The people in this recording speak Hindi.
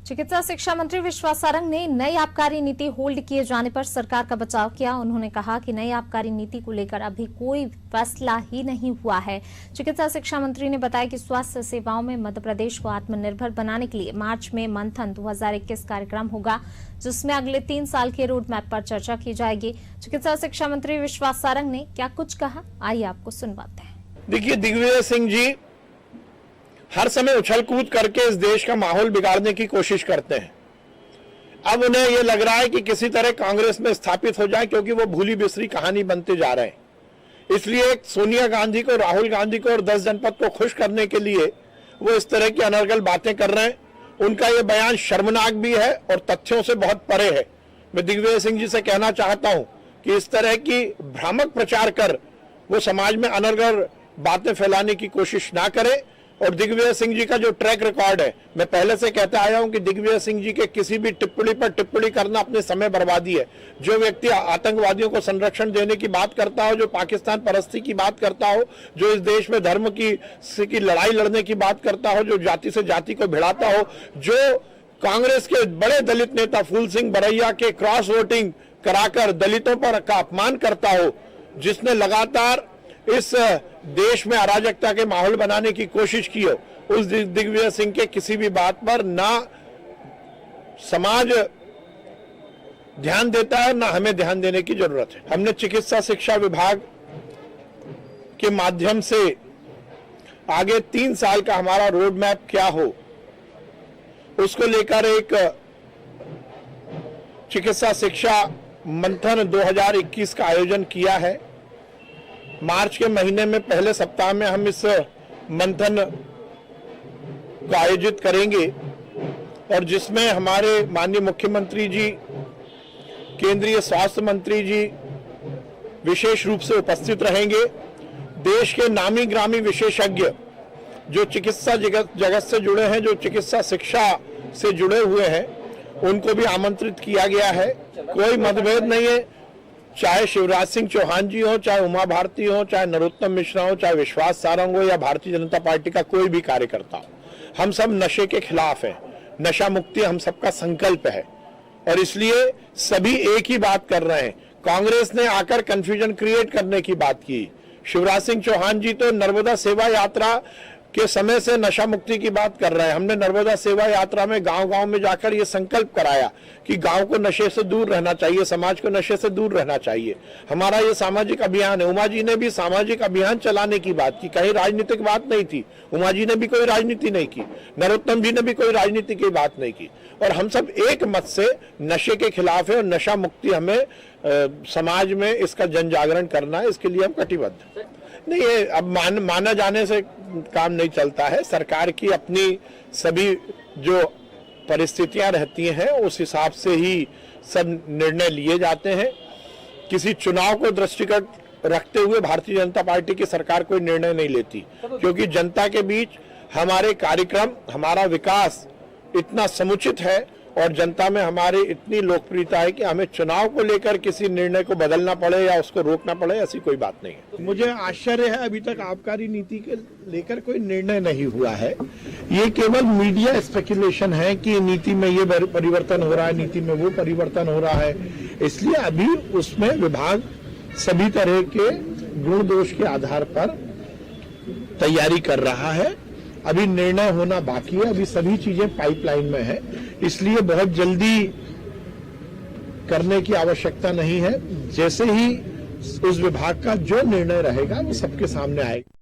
चिकित्सा शिक्षा मंत्री विश्वास सारंग ने नई आबकारी नीति होल्ड किए जाने पर सरकार का बचाव किया। उन्होंने कहा कि नई आबकारी नीति को लेकर अभी कोई फैसला ही नहीं हुआ है। चिकित्सा शिक्षा मंत्री ने बताया कि स्वास्थ्य सेवाओं में मध्य प्रदेश को आत्मनिर्भर बनाने के लिए मार्च में मंथन 2021 कार्यक्रम होगा, जिसमें अगले 3 साल के रोड मैप पर चर्चा की जाएगी। चिकित्सा शिक्षा मंत्री विश्वास सारंग ने क्या कुछ कहा, आइए आपको सुनवाते हैं। देखिए, दिग्विजय सिंह जी हर समय उछल कूद करके इस देश का माहौल बिगाड़ने की कोशिश करते हैं। अब उन्हें यह लग रहा है कि किसी तरह कांग्रेस में स्थापित हो जाए, क्योंकि वो भूली बिसरी कहानी बनते जा रहे हैं। इसलिए सोनिया गांधी को, राहुल गांधी को और 10 जनपद को खुश करने के लिए वो इस तरह की अनर्गल बातें कर रहे हैं। उनका ये बयान शर्मनाक भी है और तथ्यों से बहुत परे है। मैं दिग्विजय सिंह जी से कहना चाहता हूं कि इस तरह की भ्रामक प्रचार कर वो समाज में अनर्गल बातें फैलाने की कोशिश ना करें। और दिग्विजय सिंह जी का जो ट्रैक रिकॉर्ड है, मैं पहले से कहता आया हूं कि दिग्विजय सिंह जी के किसी भी टिप्पणी पर टिप्पणी करना अपने समय बर्बादी है। जो व्यक्ति आतंकवादियों को संरक्षण देने की बात करता हो, जो पाकिस्तान परस्ती की बात करता हो, जो इस देश में धर्म की लड़ाई लड़ने की बात करता हो, जो जाति से जाति को भिड़ाता हो, जो कांग्रेस के बड़े दलित नेता फूल सिंह बरैया के क्रॉस वोटिंग कराकर दलितों पर का अपमान करता हो, जिसने लगातार इस देश में अराजकता के माहौल बनाने की कोशिश की हो, उस दिग्विजय सिंह के किसी भी बात पर ना समाज ध्यान देता है, ना हमें ध्यान देने की जरूरत है। हमने चिकित्सा शिक्षा विभाग के माध्यम से आगे 3 साल का हमारा रोड मैप क्या हो, उसको लेकर एक चिकित्सा शिक्षा मंथन 2021 का आयोजन किया है। मार्च के महीने में पहले सप्ताह में हम इस मंथन को आयोजित करेंगे, और जिसमें हमारे माननीय मुख्यमंत्री जी, केंद्रीय स्वास्थ्य मंत्री जी विशेष रूप से उपस्थित रहेंगे। देश के नामी ग्रामी विशेषज्ञ जो चिकित्सा जगत से जुड़े हैं, जो चिकित्सा शिक्षा से जुड़े हुए हैं, उनको भी आमंत्रित किया गया है। कोई मतभेद नहीं है, चाहे शिवराज सिंह चौहान जी हो, चाहे उमा भारती हो, चाहे नरोत्तम मिश्रा हो, चाहे विश्वास सारंग हो, या भारतीय जनता पार्टी का कोई भी कार्यकर्ता हो। हम सब नशे के खिलाफ हैं। नशा मुक्ति हम सबका संकल्प है, और इसलिए सभी एक ही बात कर रहे हैं। कांग्रेस ने आकर कंफ्यूजन क्रिएट करने की बात की। शिवराज सिंह चौहान जी तो नर्मदा सेवा यात्रा के समय से नशा मुक्ति की बात कर रहे हैं। हमने नर्मदा सेवा यात्रा में गांव-गांव में जाकर ये संकल्प कराया कि गांव को नशे से दूर रहना चाहिए, समाज को नशे से दूर रहना चाहिए। हमारा ये सामाजिक अभियान है। उमा जी ने भी सामाजिक अभियान चलाने की बात की, कहीं राजनीतिक बात नहीं थी। उमा जी ने भी कोई राजनीति नहीं की, नरोत्तम जी ने भी कोई राजनीति की बात नहीं की, और हम सब एक मत से नशे के खिलाफ है। और नशा मुक्ति हमें समाज में इसका जन जागरण करना है, इसके लिए हम कटिबद्ध हैं। नहीं, ये अब माना जाने से काम नहीं चलता है। सरकार की अपनी सभी जो परिस्थितियां रहती हैं, उस हिसाब से ही सब निर्णय लिए जाते हैं। किसी चुनाव को दृष्टिगत रखते हुए भारतीय जनता पार्टी की सरकार कोई निर्णय नहीं लेती, क्योंकि जनता के बीच हमारे कार्यक्रम, हमारा विकास इतना समुचित है और जनता में हमारी इतनी लोकप्रियता है कि हमें चुनाव को लेकर किसी निर्णय को बदलना पड़े या उसको रोकना पड़े, ऐसी कोई बात नहीं है। मुझे आश्चर्य है, अभी तक आबकारी नीति के लेकर कोई निर्णय नहीं हुआ है। ये केवल मीडिया स्पेकुलेशन है कि नीति में ये परिवर्तन हो रहा है, नीति में वो परिवर्तन हो रहा है। इसलिए अभी उसमें विभाग सभी तरह के गुण दोष के आधार पर तैयारी कर रहा है। अभी निर्णय होना बाकी है, अभी सभी चीजें पाइपलाइन में है, इसलिए बहुत जल्दी करने की आवश्यकता नहीं है। जैसे ही उस विभाग का जो निर्णय रहेगा वो सबके सामने आएगा।